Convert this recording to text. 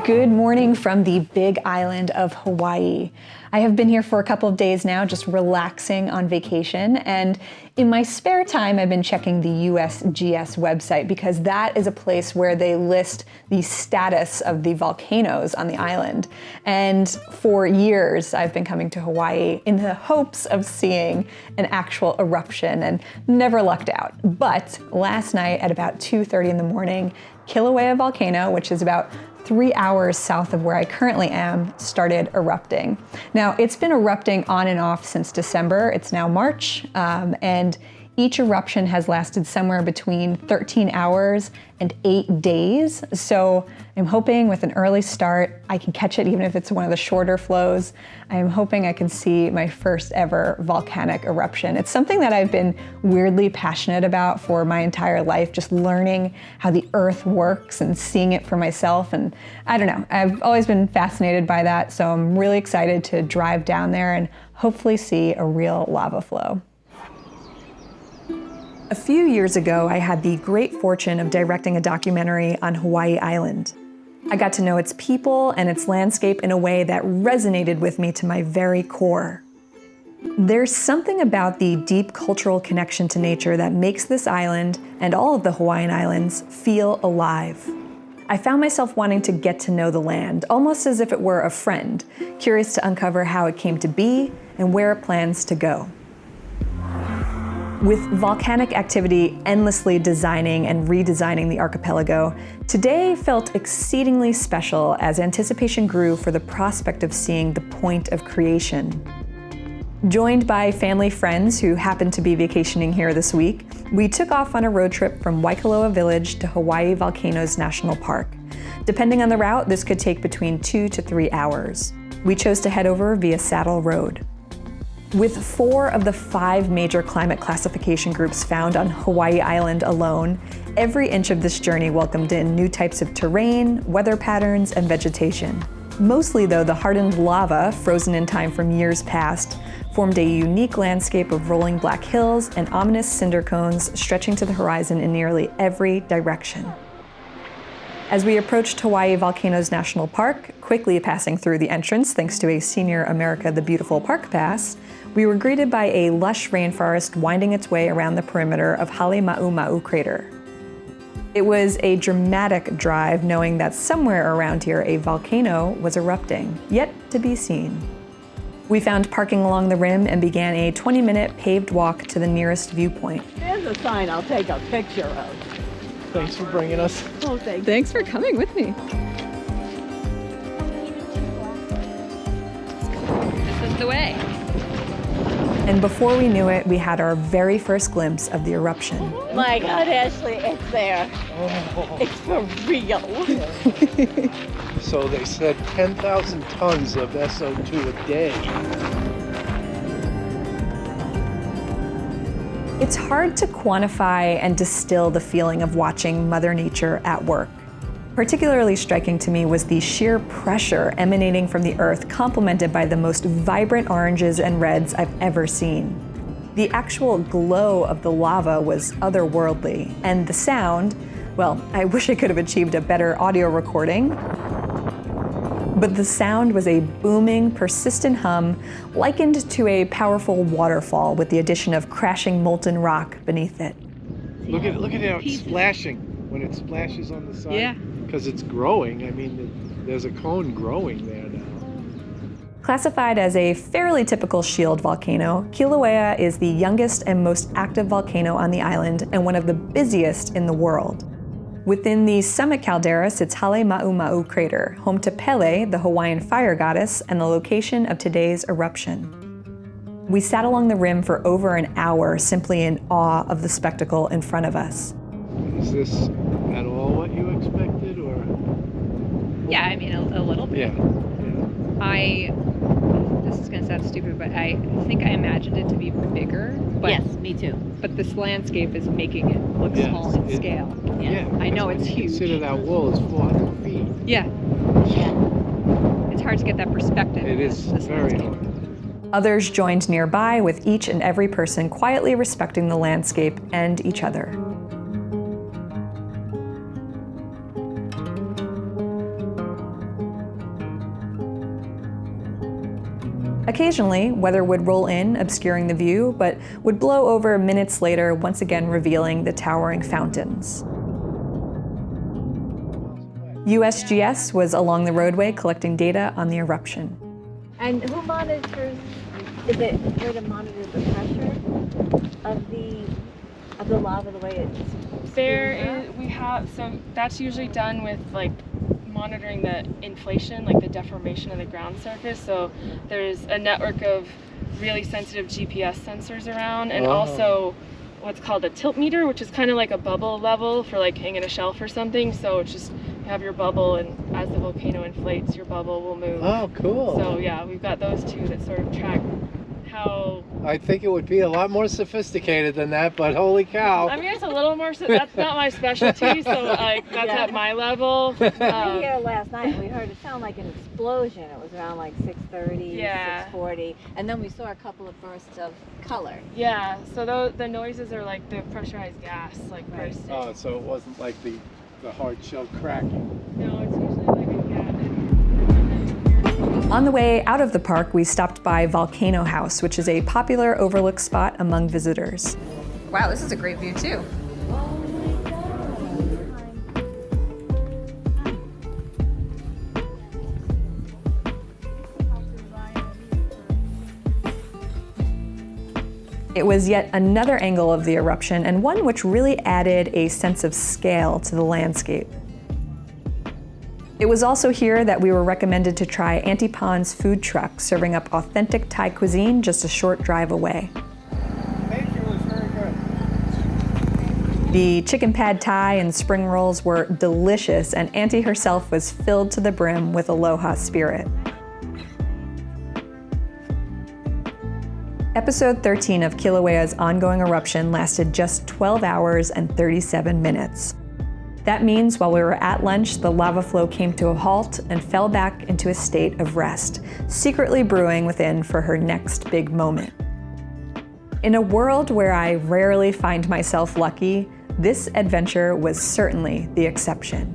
Good morning from the big island of Hawaii. I have been here for a couple of days now, just relaxing on vacation, and in my spare time I've been checking the USGS website because that is a place where they list the status of the volcanoes on the island. And for years I've been coming to Hawaii in the hopes of seeing an actual eruption and never lucked out. But last night at about 2:30 in the morning, Kīlauea Volcano, which is about 3 hours south of where I currently am, started erupting. Now, it's been erupting on and off since December. It's now March, and each eruption has lasted somewhere between 13 hours and 8 days. So I'm hoping with an early start, I can catch it even if it's one of the shorter flows. I'm hoping I can see my first ever volcanic eruption. It's something that I've been weirdly passionate about for my entire life, just learning how the earth works and seeing it for myself. And I don't know, I've always been fascinated by that. So I'm really excited to drive down there and hopefully see a real lava flow. A few years ago, I had the great fortune of directing a documentary on Hawaii Island. I got to know its people and its landscape in a way that resonated with me to my very core. There's something about the deep cultural connection to nature that makes this island, and all of the Hawaiian Islands, feel alive. I found myself wanting to get to know the land, almost as if it were a friend, curious to uncover how it came to be and where it plans to go. With volcanic activity endlessly designing and redesigning the archipelago, today felt exceedingly special as anticipation grew for the prospect of seeing the point of creation. Joined by family friends who happened to be vacationing here this week, we took off on a road trip from Waikoloa Village to Hawai'i Volcanoes National Park. Depending on the route, this could take between 2 to 3 hours. We chose to head over via Saddle Road. With 4 of the 5 major climate classification groups found on Hawaii Island alone, every inch of this journey welcomed in new types of terrain, weather patterns, and vegetation. Mostly though, the hardened lava, frozen in time from years past, formed a unique landscape of rolling black hills and ominous cinder cones stretching to the horizon in nearly every direction. As we approached Hawai'i Volcanoes National Park, quickly passing through the entrance thanks to a Senior America the Beautiful Park Pass, we were greeted by a lush rainforest winding its way around the perimeter of Halemaumau crater. It was a dramatic drive knowing that somewhere around here a volcano was erupting, yet to be seen. We found parking along the rim and began a 20-minute paved walk to the nearest viewpoint. There's a sign I'll take a picture of. Thanks for bringing us. Oh, thank you. Thanks for coming with me. This is the way. And before we knew it, we had our very first glimpse of the eruption. My God, Ashley, it's there. Oh. It's for real. So they said 10,000 tons of SO2 a day. It's hard to quantify and distill the feeling of watching Mother Nature at work. Particularly striking to me was the sheer pressure emanating from the earth, complemented by the most vibrant oranges and reds I've ever seen. The actual glow of the lava was otherworldly, and the sound, well, I wish I could have achieved a better audio recording, but the sound was a booming, persistent hum likened to a powerful waterfall with the addition of crashing molten rock beneath it. Look at how it's splashing when it splashes on the side. Yeah. Because it's growing. I mean, there's a cone growing there now. Classified as a fairly typical shield volcano, Kīlauea is the youngest and most active volcano on the island and one of the busiest in the world. Within the summit caldera sits Halemaumau crater, home to Pele, the Hawaiian fire goddess, and the location of today's eruption. We sat along the rim for over an hour, simply in awe of the spectacle in front of us. Is this at all what you expected, or? Yeah, I mean, a little bit. Yeah. This is going to sound stupid, but I think I imagined it to be bigger. But, Yes, me too. But this landscape is making it look Yes, small in scale. Yeah. I know it's When you huge. Consider that wall is 400 feet. Yeah. It's hard to get that perspective. It is this very landscape. hard. Others joined nearby, with each and every person quietly respecting the landscape and each other. Occasionally, weather would roll in, obscuring the view, but would blow over minutes later, once again revealing the towering fountains. USGS was along the roadway collecting data on the eruption. And who monitors? Is it a way to monitor the pressure of the lava, the way it's? So that's usually done with like monitoring the inflation, like the deformation of the ground surface. So there's a network of really sensitive GPS sensors around, and also what's called a tilt meter, which is kind of like a bubble level for like hanging a shelf or something. So it's just, you have your bubble, and as the volcano inflates, your bubble will move. Oh, cool. So yeah, we've got those two that sort of track how... I think it would be a lot more sophisticated than that, but holy cow. I mean, it's a little more, that's not my specialty, so like that's at my level. We were here last night and we heard it sound like an explosion. It was around like 6:30, 6:40, and then we saw a couple of bursts of color. Yeah, so the noises are like the pressurized gas, like bursting. Oh, so it wasn't like the hard shell cracking. No, it's usually like a gas. On the way out of the park, we stopped by Volcano House, which is a popular overlook spot among visitors. Wow, this is a great view too. It was yet another angle of the eruption, and one which really added a sense of scale to the landscape. It was also here that we were recommended to try Aunty Pon's food truck, serving up authentic Thai cuisine just a short drive away. Thank you, it was very good. The chicken pad thai and spring rolls were delicious, and Aunty herself was filled to the brim with aloha spirit. Episode 13 of Kilauea's ongoing eruption lasted just 12 hours and 37 minutes. That means while we were at lunch, the lava flow came to a halt and fell back into a state of rest, secretly brewing within for her next big moment. In a world where I rarely find myself lucky, this adventure was certainly the exception.